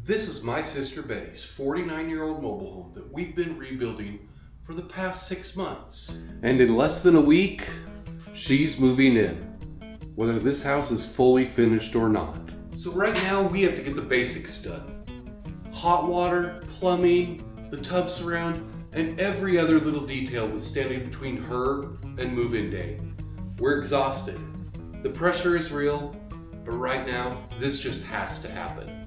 This is my sister Betty's 49-year-old mobile home that we've been rebuilding for the past 6 months. And in less than a week, she's moving in, whether this house is fully finished or not. So right now we have to get the basics done. Hot water, plumbing, the tub surround, and every other little detail that's standing between her and move-in day. We're exhausted. The pressure is real, but right now, this just has to happen.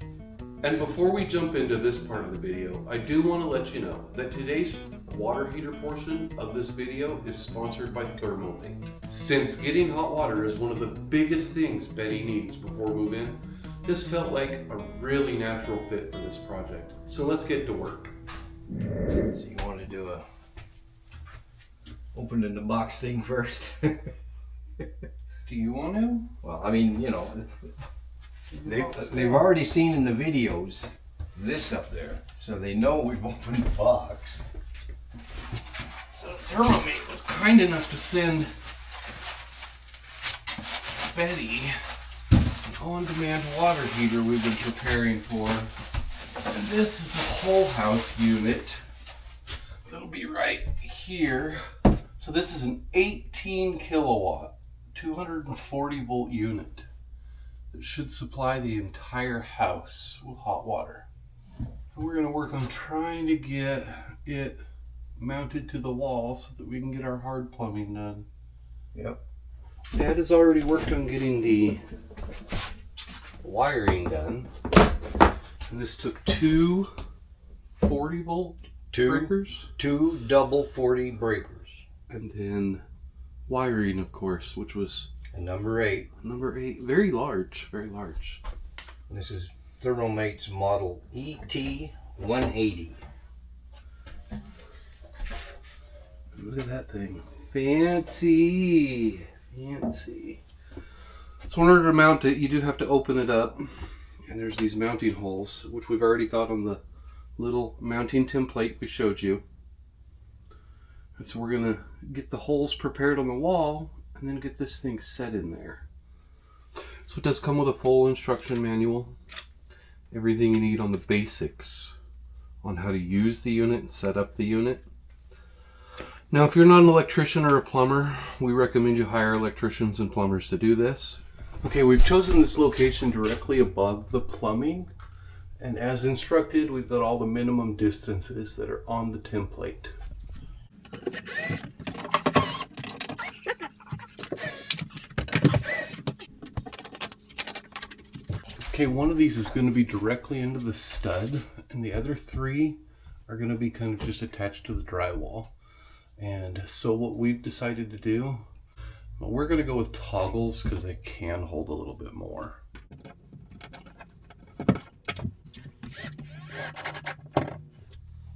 And before we jump into this part of the video, I do want to let you know that today's water heater portion of this video is sponsored by ThermoMate. Since getting hot water is one of the biggest things Betty needs before move-in, this felt like a really natural fit for this project. So let's get to work. So you want to do a open in the box thing first? Do you want to? Well, I mean, you know, they've already seen in the videos this up there, so they know we've opened the box. So ThermoMate was kind enough to send Betty an on-demand water heater we've been preparing for. And this is a whole house unit. So it'll be right here. So this is an 18 kilowatt, 240 volt unit. It should supply the entire house with hot water. And we're going to work on trying to get it mounted to the wall so that we can get our hard plumbing done. Yep. Dad has already worked on getting the wiring done. And this took two 40 volt breakers. Two double 40 breakers. And then wiring, of course, which was And number 8. number 8, very large, very large. This is ThermoMate's model ET180. Look at that thing. Fancy. Fancy. So in order to mount it, you do have to open it up. And there's these mounting holes, which we've already got on the little mounting template we showed you. And so we're going to get the holes prepared on the wall and then get this thing set in there. So it does come with a full instruction manual. Everything you need on the basics on how to use the unit and set up the unit. Now, if you're not an electrician or a plumber, we recommend you hire electricians and plumbers to do this. Okay, we've chosen this location directly above the plumbing. And as instructed, we've got all the minimum distances that are on the template. Okay, one of these is going to be directly into the stud, and the other 3 are going to be kind of just attached to the drywall. And so what we've decided to do, well, we're going to go with toggles because they can hold a little bit more.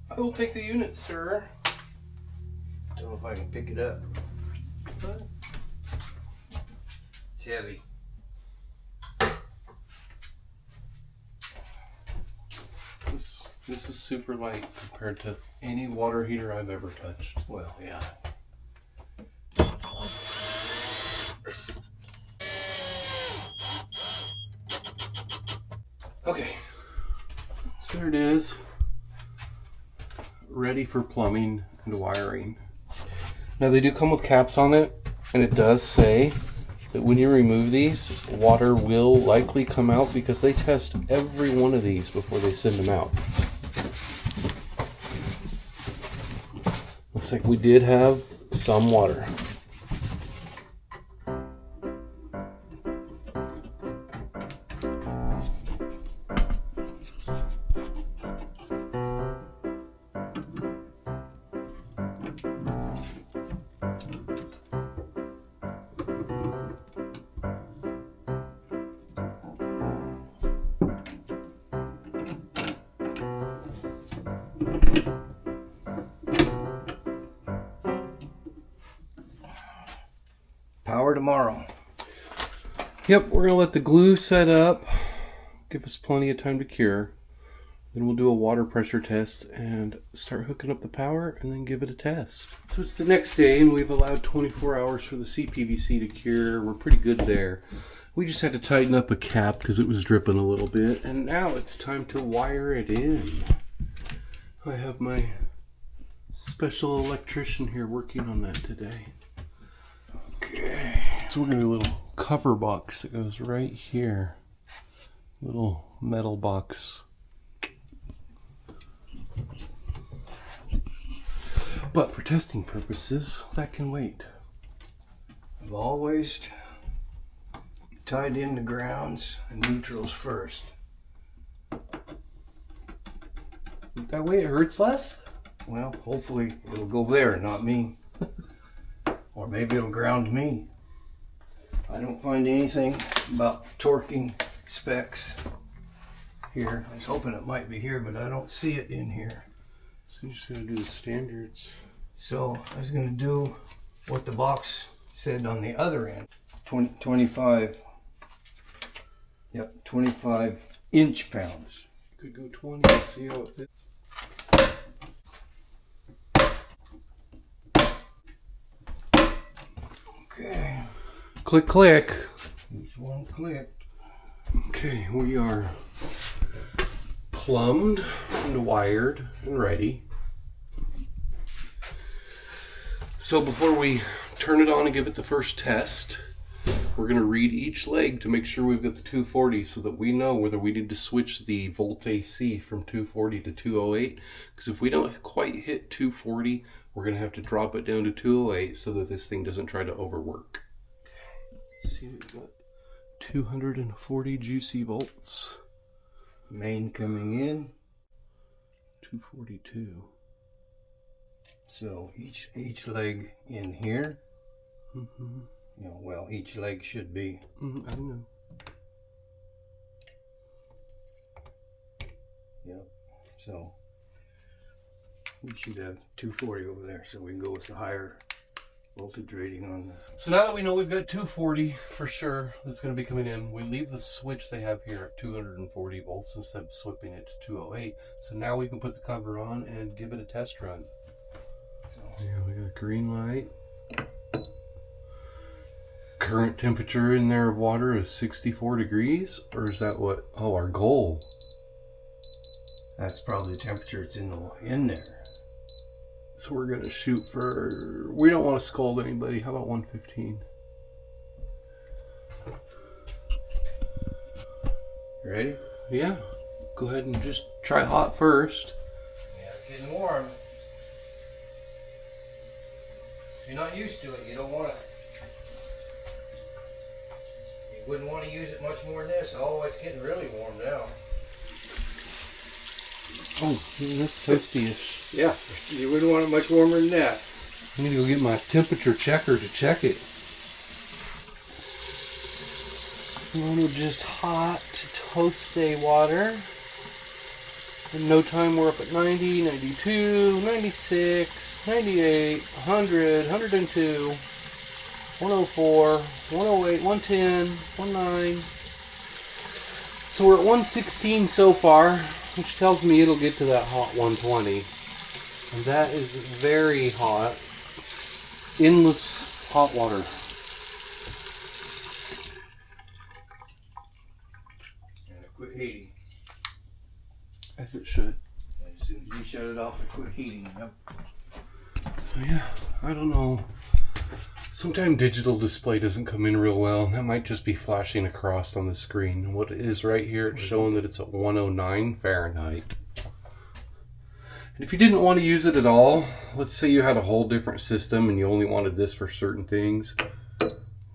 I will take the unit, sir. Don't know if I can pick it up. It's heavy. This is super light compared to any water heater I've ever touched. Well, yeah. Okay, so there it is, ready for plumbing and wiring. Now they do come with caps on it, and it does say that when you remove these, water will likely come out because they test every one of these before they send them out. Looks like we did have some water. Power tomorrow. Yep, we're gonna let the glue set up, give us plenty of time to cure. Then we'll do a water pressure test and start hooking up the power and then give it a test. So it's the next day and we've allowed 24 hours for the CPVC to cure. We're pretty good there. We just had to tighten up a cap because it was dripping a little bit, and now it's time to wire it in. I have my special electrician here working on that today. Okay, so we're gonna do a little cover box that goes right here. Little metal box. But for testing purposes, that can wait. I've always tied in the grounds and neutrals first. That way it hurts less? Well, hopefully it'll go there, not me. Or maybe it'll ground me. I don't find anything about torquing specs here. I was hoping it might be here, but I don't see it in here. So you're just gonna do the standards. So I was gonna do what the box said on the other end. 25, yep, 25 inch pounds. You could go 20 and see how it fits. Okay. Click, click. Each one clicked. Okay, we are plumbed and wired and ready. So before we turn it on and give it the first test, we're going to read each leg to make sure we've got the 240 so that we know whether we need to switch the volt AC from 240 to 208. Because if we don't quite hit 240, we're going to have to drop it down to 208 so that this thing doesn't try to overwork. Let's see, we've got 240 juicy volts. Main coming in. 242. So each leg in here. Mm-hmm. You know, well, each leg should be. I know. Yep. So we should have 240 over there, so we can go with the higher voltage rating on the. So now that we know we've got 240 for sure, that's going to be coming in, we leave the switch they have here at 240 volts instead of swapping it to 208. So now we can put the cover on and give it a test run. So, yeah, we got a green light. Current temperature in there of water is 64 degrees, or is that what? Oh, our goal. That's probably the temperature it's in there. So we're gonna shoot for. We don't want to scold anybody. How about 115? Ready? Yeah. Go ahead and just try hot first. Yeah, it's getting warm. If you're not used to it, you don't want it. You wouldn't want to use it much more than this. Oh, it's getting really warm now. Oh, that's toasty-ish. Yeah, you wouldn't want it much warmer than that. I need to go get my temperature checker to check it. One with just hot toasty water. In no time we're up at 90, 92, 96, 98, 100, 102, 104, 108, 110, 19. So we're at 116 so far, which tells me it'll get to that hot 120. And that is very hot. Endless hot water. And it quit heating. As it should. As soon as you shut it off, it quit heating. Yep. So yeah, I don't know. Sometimes digital display doesn't come in real well. That might just be flashing across on the screen. What it is right here, it's showing that it's at 109 Fahrenheit. And if you didn't want to use it at all, let's say you had a whole different system and you only wanted this for certain things,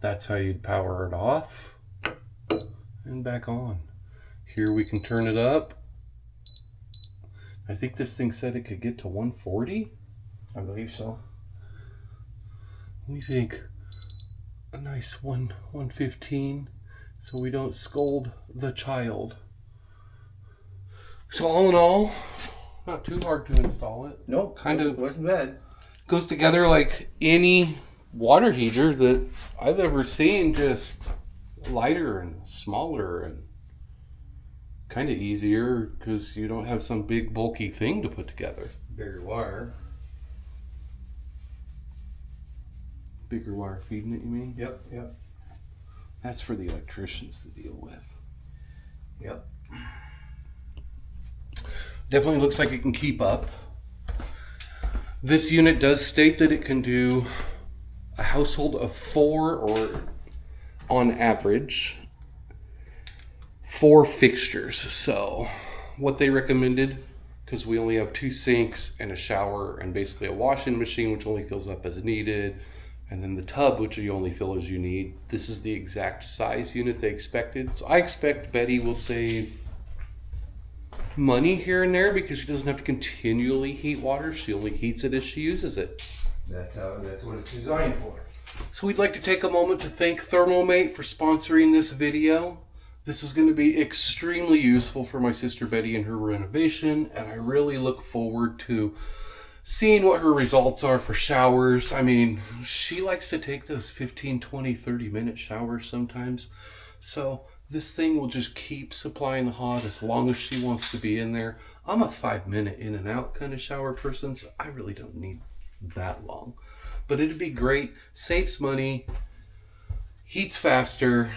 that's how you'd power it off and back on. Here we can turn it up. I think this thing said it could get to 140. I believe so. We think a nice 115 so we don't scold the child. So all in all, not too hard to install it. Nope, Kind of wasn't bad. goes together like any water heater that I've ever seen, just lighter and smaller and kind of easier because you don't have some big bulky thing to put together. Bigger wire. Bigger wire feeding it, you mean? Yep, yep. That's for the electricians to deal with. Yep. Definitely looks like it can keep up. This unit does state that it can do a household of 4, or on average 4 fixtures. So what they recommended, because we only have 2 sinks and a shower and basically a washing machine which only fills up as needed, and then the tub which you only fill as you need, this is the exact size unit they expected. So I expect Betty will save money here and there because she doesn't have to continually heat water. She only heats it as she uses it. That's what it's designed for. So we'd like to take a moment to thank ThermoMate for sponsoring this video. This is going to be extremely useful for my sister Betty and her renovation, and I really look forward to seeing what her results are for showers. I mean, she likes to take those 15, 20, 30-minute showers sometimes. So this thing will just keep supplying the hot as long as she wants to be in there. I'm a 5-minute in and out kind of shower person, so I really don't need that long. But it'd be great, saves money, heats faster,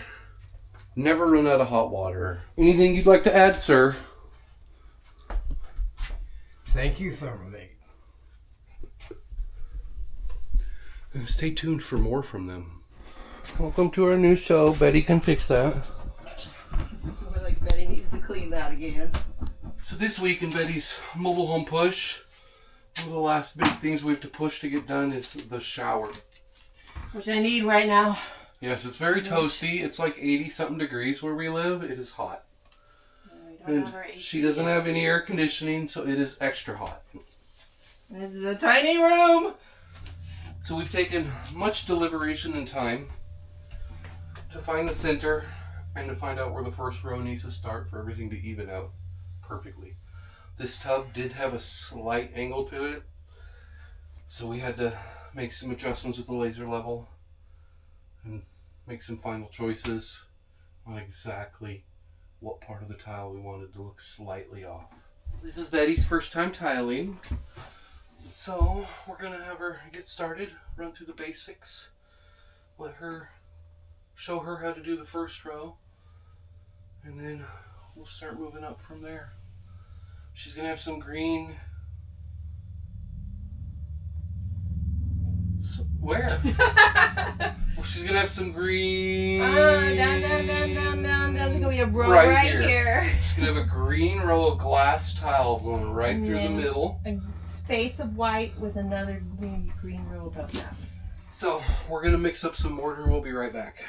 never run out of hot water. Anything you'd like to add, sir? Thank you, ThermoMate. And stay tuned for more from them. Welcome to our new show. Betty can fix that. We're like, Betty needs to clean that again. So this week in Betty's mobile home push, one of the last big things we have to push to get done is the shower. Which I need right now. Yes, it's very toasty. It's like 80-something degrees where we live. It is hot. And she doesn't have any air conditioning, so it is extra hot. This is a tiny room. So we've taken much deliberation and time to find the center and to find out where the first row needs to start for everything to even out perfectly. This tub did have a slight angle to it, so we had to make some adjustments with the laser level and make some final choices on exactly what part of the tile we wanted to look slightly off. This is Betty's first time tiling, so we're gonna have her get started, run through the basics, show her how to do the first row, and then we'll start moving up from there. She's gonna have some green. Where? Well, she's gonna have some green. Down. There's gonna be a row right here. She's gonna have a green row of glass tile going right through the middle. A space of white with another green row above that. So we're gonna mix up some mortar and we'll be right back.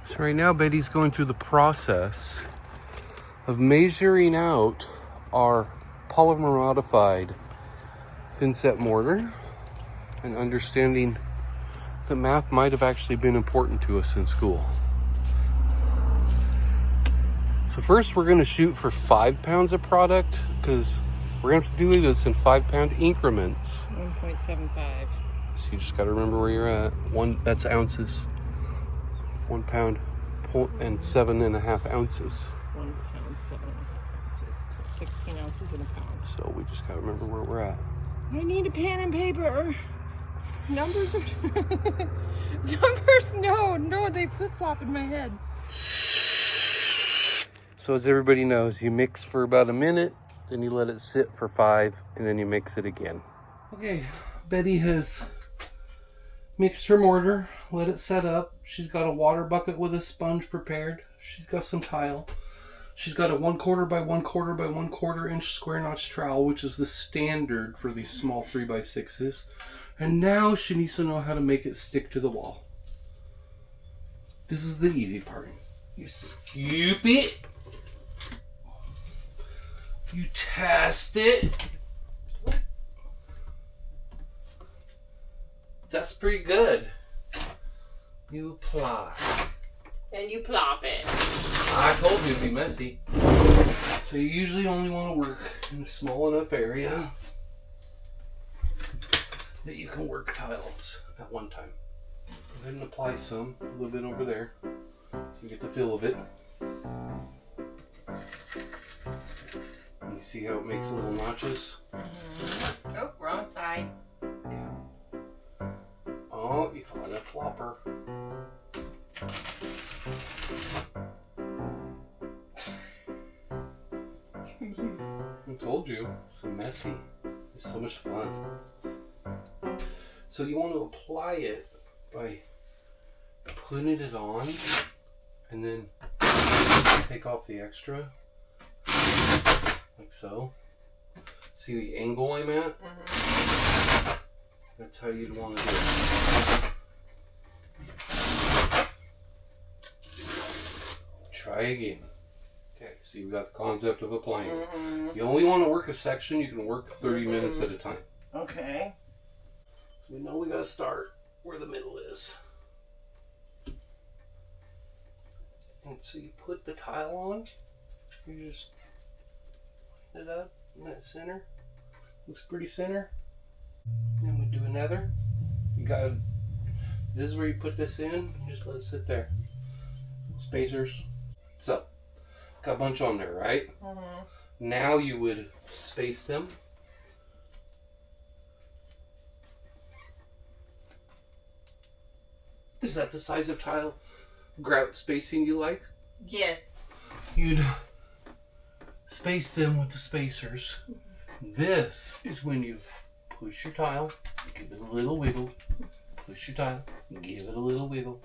So right now Betty's going through the process of measuring out our polymer modified thin set mortar and understanding that math might have actually been important to us in school. So first we're going to shoot for 5 pounds of product because we're going to have to do this in 5-pound increments. 1.75. So you just got to remember where you're at. That's ounces. 1 pound and 7.5 ounces. 1 pound, 7.5 ounces. 16 ounces in a pound. So we just got to remember where we're at. I need a pen and paper. Numbers are... Numbers, no, they flip-flop in my head. So as everybody knows, you mix for about a minute, then you let it sit for 5, and then you mix it again. Okay, Betty has mixed her mortar, let it set up. She's got a water bucket with a sponge prepared. She's got some tile. She's got a 1/4 by 1/4 by 1/4 inch square notch trowel, which is the standard for these small 3x6s. And now she needs to know how to make it stick to the wall. This is the easy part. You scoop it. You test it. That's pretty good. You apply. And you plop it. I told you it'd be messy. So you usually only want to work in a small enough area that you can work tiles at one time. Go ahead and apply some, a little bit over there. You get the feel of it. You see how it makes little notches? Mm-hmm. Oh, wrong side. Yeah. Oh, you found a plopper. told you, it's so messy. It's so much fun. So you want to apply it by putting it on and then take off the extra, like so. See the angle I'm at? Mm-hmm. That's how you'd want to do it. Try again. Okay, so you've got the concept of applying it. Mm-hmm. You only want to work a section, you can work 30 minutes at a time. Okay. We know we got to start where the middle is. And so you put the tile on, you just line it up in that center. Looks pretty center. Then we do another. You got this is where you put this in, just let it sit there. Spacers. So, got a bunch on there, right? Mm-hmm. Now you would space them. Is that the size of tile grout spacing you like? Yes. You'd space them with the spacers. This is when you push your tile, give it a little wiggle, push your tile, give it a little wiggle,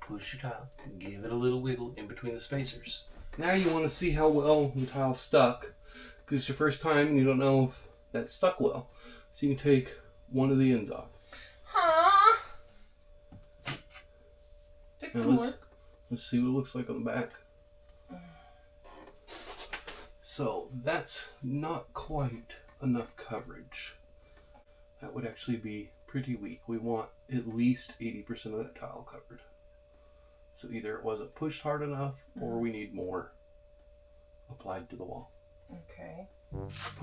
push your tile, give it a little wiggle in between the spacers. Now you want to see how well the tile stuck, because it's your first time and you don't know if that stuck well. So you can take one of the ends off. Huh? Let's see what it looks like on the back. So that's not quite enough coverage. That would actually be pretty weak. We want at least 80% of that tile covered. So either it wasn't pushed hard enough or we need more applied to the wall. Okay.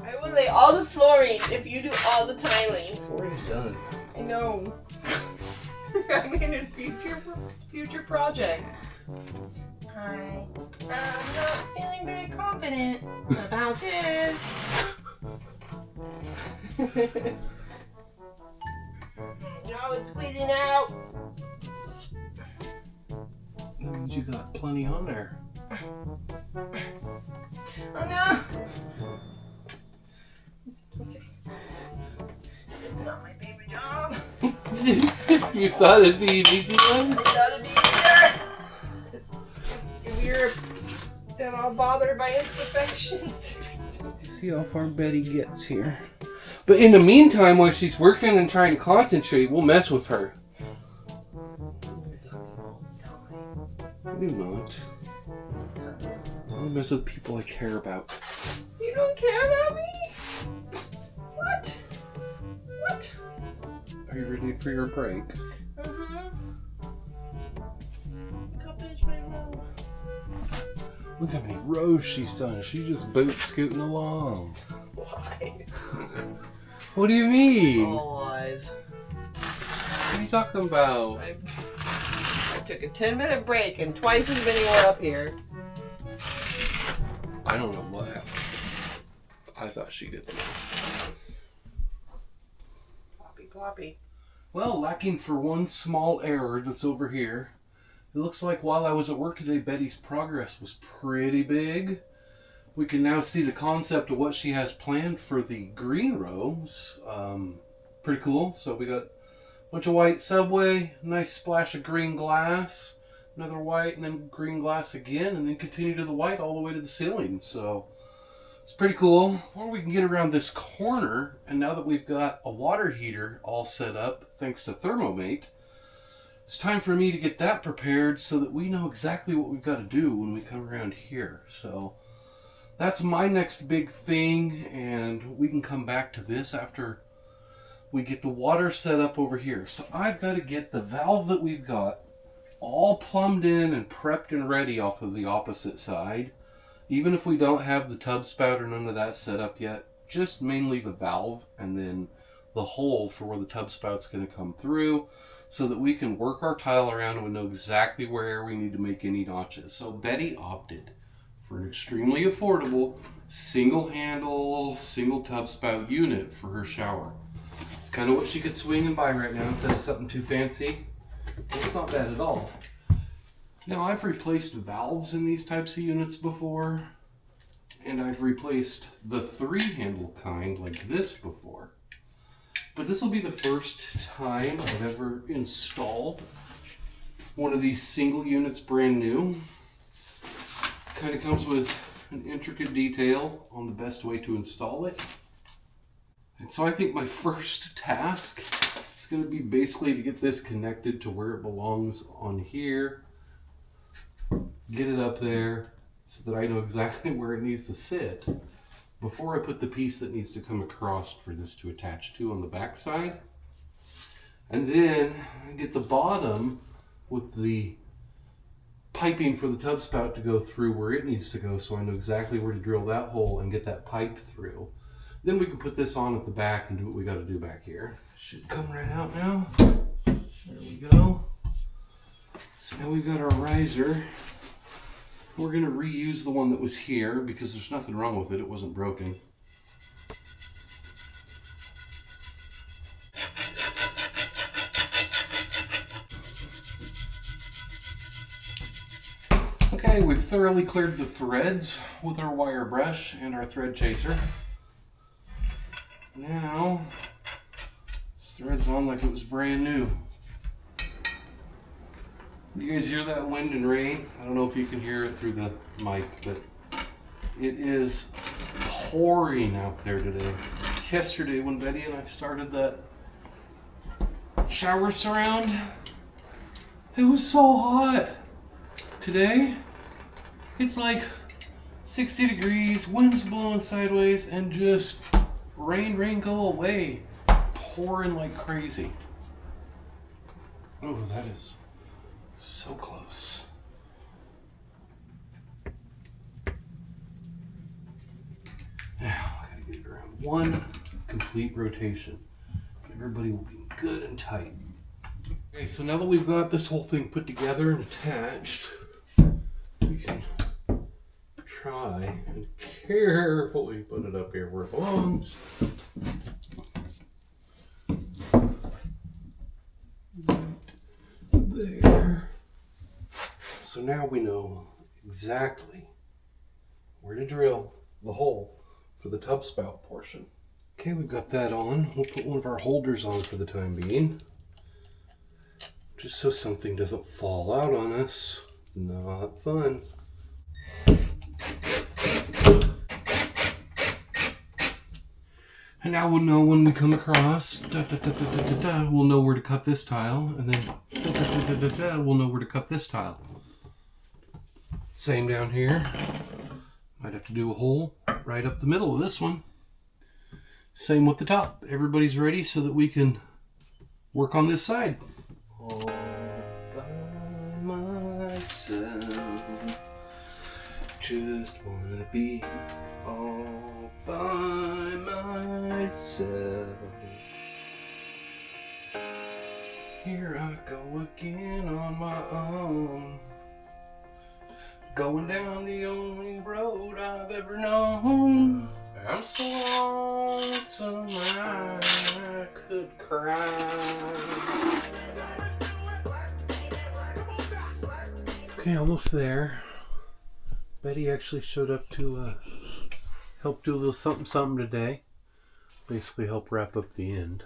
I will lay all the flooring if you do all the tiling. Flooring's done. I know. I mean, in future projects. Hi. I'm not feeling very confident about this. Now it's squeezing out. That means you got plenty on there. Oh no! Okay. It's not my favorite job. You thought it'd be an easy one? I thought it'd be easier. If you're at all bothered by imperfections. See how far Betty gets here. But in the meantime, while she's working and trying to concentrate, we'll mess with her. I do not. I don't mess with people I care about. You don't care about me? What? What? Are you ready for your break? Go finish my row. Look how many rows she's done. She's just boot scooting along. Lies. What do you mean? All lies. What are you talking about? I took a 10-minute break and twice as many were up here. I don't know what happened. I thought she did that. Ploppy, ploppy. Well, lacking for one small error that's over here. It looks like while I was at work today, Betty's progress was pretty big. We can now see the concept of what she has planned for the green rows. Pretty cool. So we got a bunch of white subway, nice splash of green glass, another white, and then green glass again, and then continue to the white all the way to the ceiling. So it's pretty cool. Before we can get around this corner, and now that we've got a water heater all set up, thanks to ThermoMate, it's time for me to get that prepared so that we know exactly what we've got to do when we come around here. So that's my next big thing, and we can come back to this after we get the water set up over here. So I've got to get the valve that we've got all plumbed in and prepped and ready off of the opposite side. Even if we don't have the tub spout or none of that set up yet, just mainly the valve and then the hole for where the tub spout's going to come through, so that we can work our tile around and we know exactly where we need to make any notches. So Betty opted for an extremely affordable single handle, single tub spout unit for her shower. It's kind of what she could swing and buy right now instead of something too fancy. It's not bad at all. Now, I've replaced valves in these types of units before, and I've replaced the 3-handle kind like this before. But this will be the first time I've ever installed one of these single units brand new. Kind of comes with an intricate detail on the best way to install it. And so I think my first task is going to be basically to get this connected to where it belongs on here. Get it up there so that I know exactly where it needs to sit before I put the piece that needs to come across for this to attach to on the back side. And then get the bottom with the piping for the tub spout to go through where it needs to go, so I know exactly where to drill that hole and get that pipe through. Then we can put this on at the back and do what we got to do back here. Should come right out now. There we go. So now we've got our riser. We're going to reuse the one that was here because there's nothing wrong with it. It wasn't broken. Okay, we've thoroughly cleared the threads with our wire brush and our thread chaser. Now, this thread's on like it was brand new. You guys hear that wind and rain? I don't know if you can hear it through the mic, but it is pouring out there today. Yesterday when Betty and I started that shower surround, it was so hot. Today, it's like 60 degrees, wind's blowing sideways, and just rain, go away. Pouring like crazy. Oh, that is so close. Now, I gotta get it around one complete rotation. Everybody will be good and tight. Okay, so now that we've got this whole thing put together and attached, we can try and carefully put it up here where it belongs. Right there. So now we know exactly where to drill the hole for the tub spout portion. Okay, we've got that on. We'll put one of our holders on for the time being, just so something doesn't fall out on us. Not fun. And now we'll know when we come across, we'll know where to cut this tile, and then we'll know where to cut this tile. Same down here. Might have to do a hole right up the middle of this one. Same with the top. Everybody's ready so that we can work on this side. All by myself, just wanna be all by myself. Here I go again on my own, going down the only road I've ever known. I'm so lonesome I could cry. Okay, almost there. Betty actually showed up to help do a little something today. Basically help wrap up the end.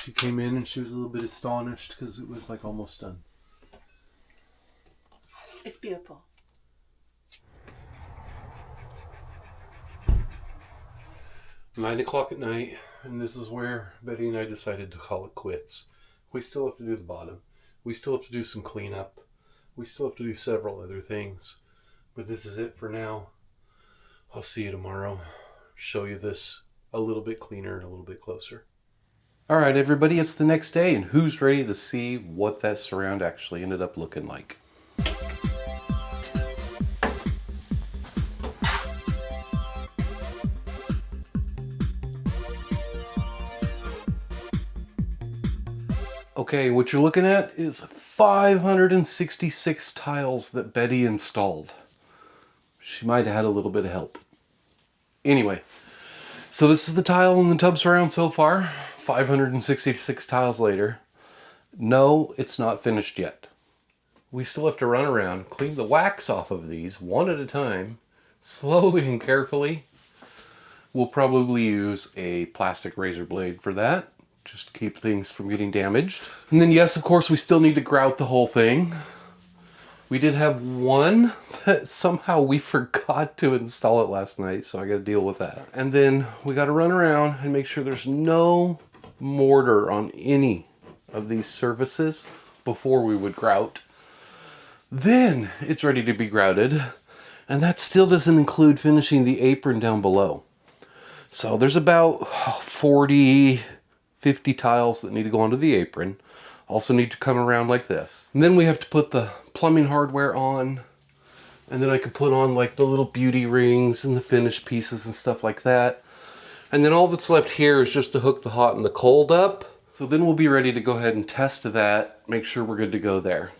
She came in and she was a little bit astonished because it was like almost done. It's beautiful. Nine o'clock at night, and this is where Betty and I decided to call it quits. We still have to do the bottom. We still have to do some cleanup. We still have to do several other things. But this is it for now. I'll see you tomorrow. Show you this a little bit cleaner and a little bit closer. All right, everybody, it's the next day, and who's ready to see what that surround actually ended up looking like? Okay, what you're looking at is 566 tiles that Betty installed. She might have had a little bit of help. Anyway, so this is the tile in the tub surround so far, 566 tiles later. No, it's not finished yet. We still have to run around, clean the wax off of these one at a time, slowly and carefully. We'll probably use a plastic razor blade for that, just to keep things from getting damaged. And then yes, of course, we still need to grout the whole thing. We did have one that somehow we forgot to install it last night, so I got to deal with that. And then we got to run around and make sure there's no mortar on any of these surfaces before we would grout. Then it's ready to be grouted, and that still doesn't include finishing the apron down below. So there's about 40, 50 tiles that need to go onto the apron. Also need to come around like this. And then we have to put the plumbing hardware on, and then I could put on like the little beauty rings and the finished pieces and stuff like that. And then all that's left here is just to hook the hot and the cold up. So then we'll be ready to go ahead and test that, make sure we're good to go there.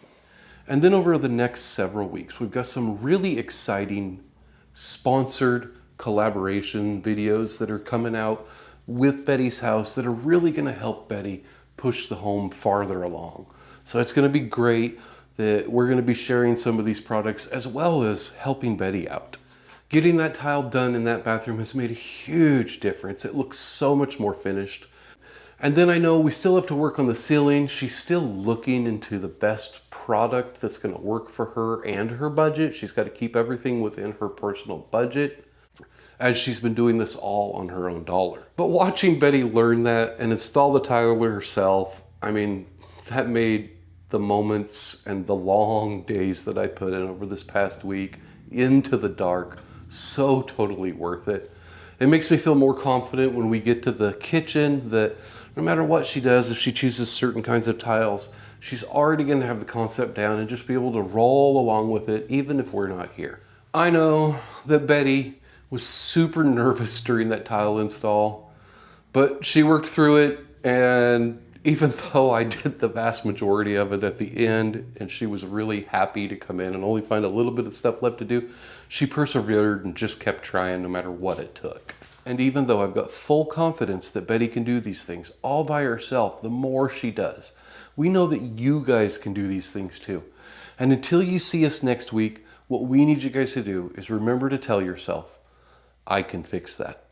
And then over the next several weeks, we've got some really exciting sponsored collaboration videos that are coming out with Betty's house that are really going to help Betty push the home farther along. So it's going to be great that we're going to be sharing some of these products as well as helping Betty out. Getting that tile done in that bathroom has made a huge difference. It looks so much more finished. And then I know we still have to work on the ceiling. She's still looking into the best product that's going to work for her and her budget. She's got to keep everything within her personal budget, as she's been doing this all on her own dollar. But watching Betty learn that and install the tile herself, I mean, that made the moments and the long days that I put in over this past week into the dark so totally worth it. It makes me feel more confident when we get to the kitchen that no matter what she does, if she chooses certain kinds of tiles, she's already gonna have the concept down and just be able to roll along with it, even if we're not here. I know that Betty was super nervous during that tile install, but she worked through it, and even though I did the vast majority of it at the end and she was really happy to come in and only find a little bit of stuff left to do, she persevered and just kept trying no matter what it took. And even though I've got full confidence that Betty can do these things all by herself, the more she does, we know that you guys can do these things too. And until you see us next week, what we need you guys to do is remember to tell yourself, I can fix that.